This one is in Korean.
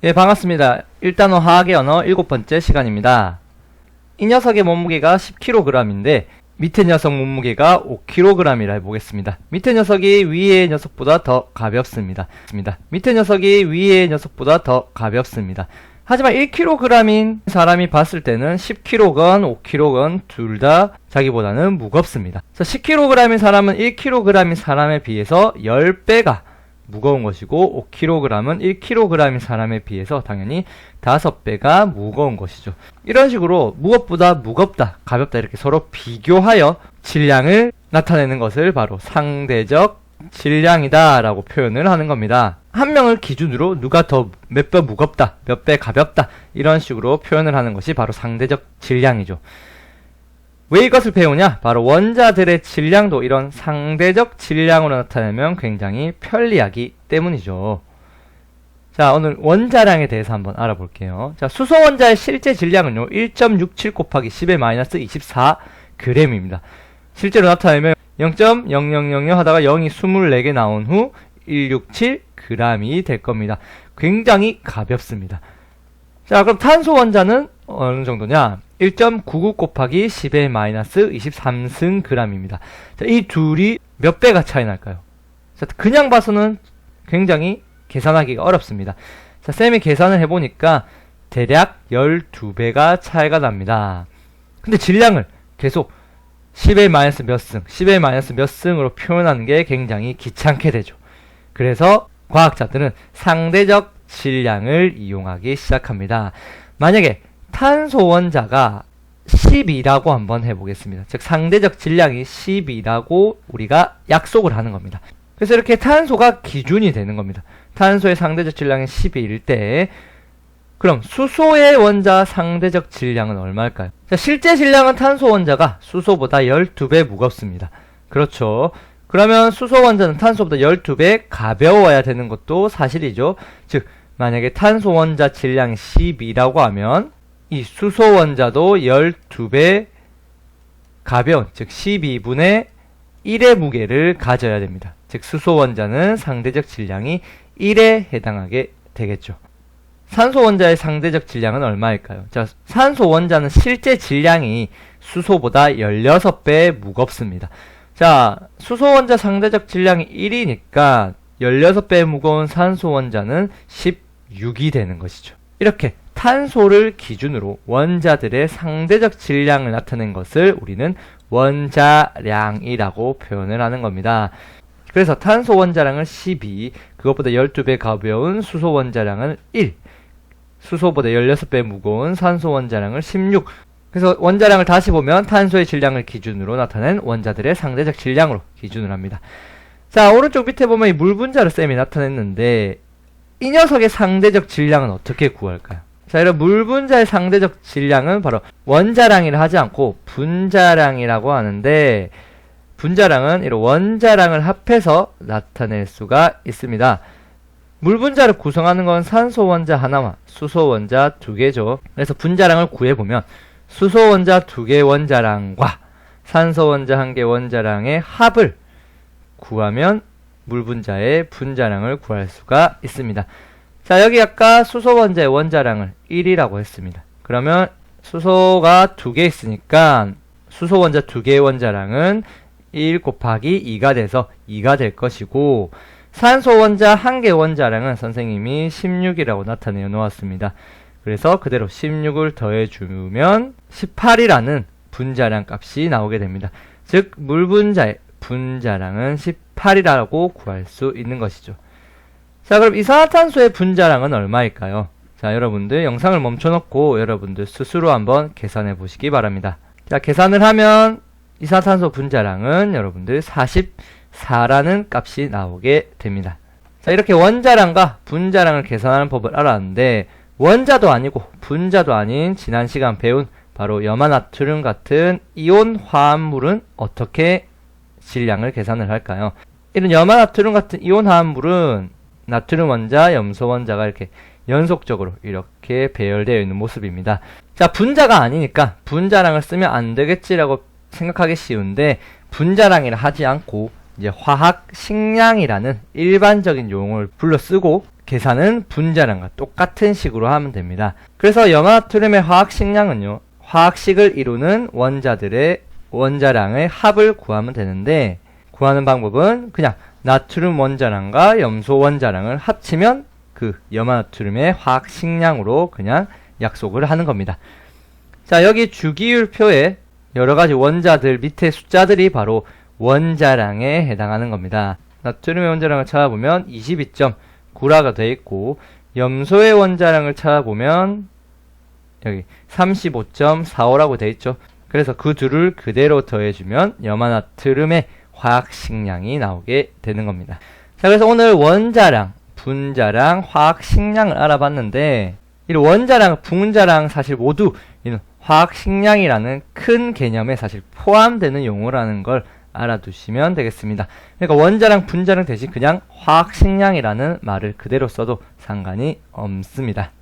예, 반갑습니다. 1단원 화학의 언어 7번째 시간입니다. 이 녀석의 몸무게가 10kg인데 밑에 녀석 몸무게가 5kg이라 해보겠습니다. 밑에 녀석이 위의 녀석보다 더 가볍습니다. 밑에 녀석이 위의 녀석보다 더 가볍습니다. 하지만 1kg인 사람이 봤을 때는 10kg건 5kg건 둘 다 자기보다는 무겁습니다. 10kg인 사람은 1kg인 사람에 비해서 10배가 무거운 것이고 5kg은 1kg인 사람에 비해서 당연히 5배가 무거운 것이죠. 이런 식으로 무엇보다 무겁다, 가볍다 이렇게 서로 비교하여 질량을 나타내는 것을 바로 상대적 질량이다 라고 표현을 하는 겁니다. 한 명을 기준으로 누가 더 몇 배 무겁다, 몇 배 가볍다 이런 식으로 표현을 하는 것이 바로 상대적 질량이죠. 왜 이것을 배우냐? 바로 원자들의 질량도 이런 상대적 질량으로 나타내면 굉장히 편리하기 때문이죠. 자, 오늘 원자량에 대해서 한번 알아볼게요. 자, 수소 원자의 실제 질량은요 1.67 곱하기 10의 마이너스 24g입니다. 실제로 나타내면 0.0000 하다가 0이 24개 나온 후 167g이 될 겁니다. 굉장히 가볍습니다. 자, 그럼 탄소 원자는 어느 정도냐? 1.99 곱하기 10의 마이너스 23승g입니다. 자, 이 둘이 몇 배가 차이 날까요? 자, 그냥 봐서는 굉장히 계산하기가 어렵습니다. 자, 쌤이 계산을 해보니까 대략 12배가 차이가 납니다. 근데 질량을 계속 10의 마이너스 몇 승, 10의 마이너스 몇 승으로 표현하는 게 굉장히 귀찮게 되죠. 그래서 과학자들은 상대적 질량을 이용하기 시작합니다. 만약에 탄소 원자가 10이라고 한번 해보겠습니다. 즉 상대적 질량이 10이라고 우리가 약속을 하는 겁니다. 그래서 이렇게 탄소가 기준이 되는 겁니다. 탄소의 상대적 질량이 10일 때 그럼 수소의 원자 상대적 질량은 얼마일까요? 자, 실제 질량은 탄소 원자가 수소보다 12배 무겁습니다. 그렇죠. 그러면 수소 원자는 탄소보다 12배 가벼워야 되는 것도 사실이죠. 즉 만약에 탄소 원자 질량이 10이라고 하면 이 수소 원자도 12배 가벼운, 즉 12분의 1의 무게를 가져야 됩니다. 즉 수소 원자는 상대적 질량이 1에 해당하게 되겠죠. 산소 원자의 상대적 질량은 얼마일까요? 자, 산소 원자는 실제 질량이 수소보다 16배 무겁습니다. 자, 수소 원자 상대적 질량이 1이니까 16배 무거운 산소 원자는 16이 되는 것이죠. 이렇게 탄소를 기준으로 원자들의 상대적 질량을 나타낸 것을 우리는 원자량이라고 표현을 하는 겁니다. 그래서 탄소 원자량을 12, 그것보다 12배 가벼운 수소 원자량을 1, 수소보다 16배 무거운 산소 원자량을 16. 그래서 원자량을 다시 보면 탄소의 질량을 기준으로 나타낸 원자들의 상대적 질량으로 기준을 합니다. 자, 오른쪽 밑에 보면 이 물 분자를 쌤이 나타냈는데 이 녀석의 상대적 질량은 어떻게 구할까요? 자, 이런 물 분자의 상대적 질량은 바로 원자량이라 하지 않고 분자량이라고 하는데 분자량은 이런 원자량을 합해서 나타낼 수가 있습니다. 물 분자를 구성하는 건 산소 원자 하나와 수소 원자 2개죠. 그래서 분자량을 구해보면 수소 원자 2개 원자량과 산소 원자 1개 원자량의 합을 구하면 물 분자의 분자량을 구할 수가 있습니다. 자, 여기 아까 수소 원자의 원자량을 1이라고 했습니다. 그러면 수소가 2개 있으니까 수소 원자 2개의 원자량은 1 곱하기 2가 돼서 2가 될 것이고 산소 원자 1개 원자량은 선생님이 16이라고 나타내어 놓았습니다. 그래서 그대로 16을 더해주면 18이라는 분자량 값이 나오게 됩니다. 즉 물 분자의 분자량은 18이라고 구할 수 있는 것이죠. 자, 그럼 이산화탄소의 분자량은 얼마일까요? 자, 여러분들 영상을 멈춰놓고 여러분들 스스로 한번 계산해 보시기 바랍니다. 자, 계산을 하면 이산화탄소 분자량은 여러분들 44라는 값이 나오게 됩니다. 자, 이렇게 원자량과 분자량을 계산하는 법을 알았는데 원자도 아니고 분자도 아닌 지난 시간 배운 바로 염화나트륨 같은 이온 화합물은 어떻게 질량을 계산을 할까요? 이런 염화나트륨 같은 이온 화합물은 나트륨 원자, 염소 원자가 이렇게 연속적으로 이렇게 배열되어 있는 모습입니다. 자, 분자가 아니니까 분자량을 쓰면 안 되겠지라고 생각하기 쉬운데 분자량이라 하지 않고 이제 화학 식량이라는 일반적인 용어를 불러 쓰고 계산은 분자량과 똑같은 식으로 하면 됩니다. 그래서 염화나트륨의 화학식량은요, 화학식을 이루는 원자들의 원자량의 합을 구하면 되는데, 구하는 방법은 그냥 나트륨 원자량과 염소 원자량을 합치면 그 염화나트륨의 화학식량으로 그냥 약속을 하는 겁니다. 자, 여기 주기율표에 여러가지 원자들 밑에 숫자들이 바로 원자량에 해당하는 겁니다. 나트륨의 원자량을 찾아보면 22.9라가 되어 있고, 염소의 원자량을 찾아보면 여기 35.45라고 되어 있죠. 그래서 그 둘을 그대로 더해주면 염화나트륨의 화학식량이 나오게 되는 겁니다. 자, 그래서 오늘 원자량, 분자량, 화학식량을 알아봤는데, 이 원자량, 분자량 사실 모두 화학식량이라는 큰 개념에 사실 포함되는 용어라는 걸 알아두시면 되겠습니다. 그러니까 원자량, 분자량 대신 그냥 화학식량이라는 말을 그대로 써도 상관이 없습니다.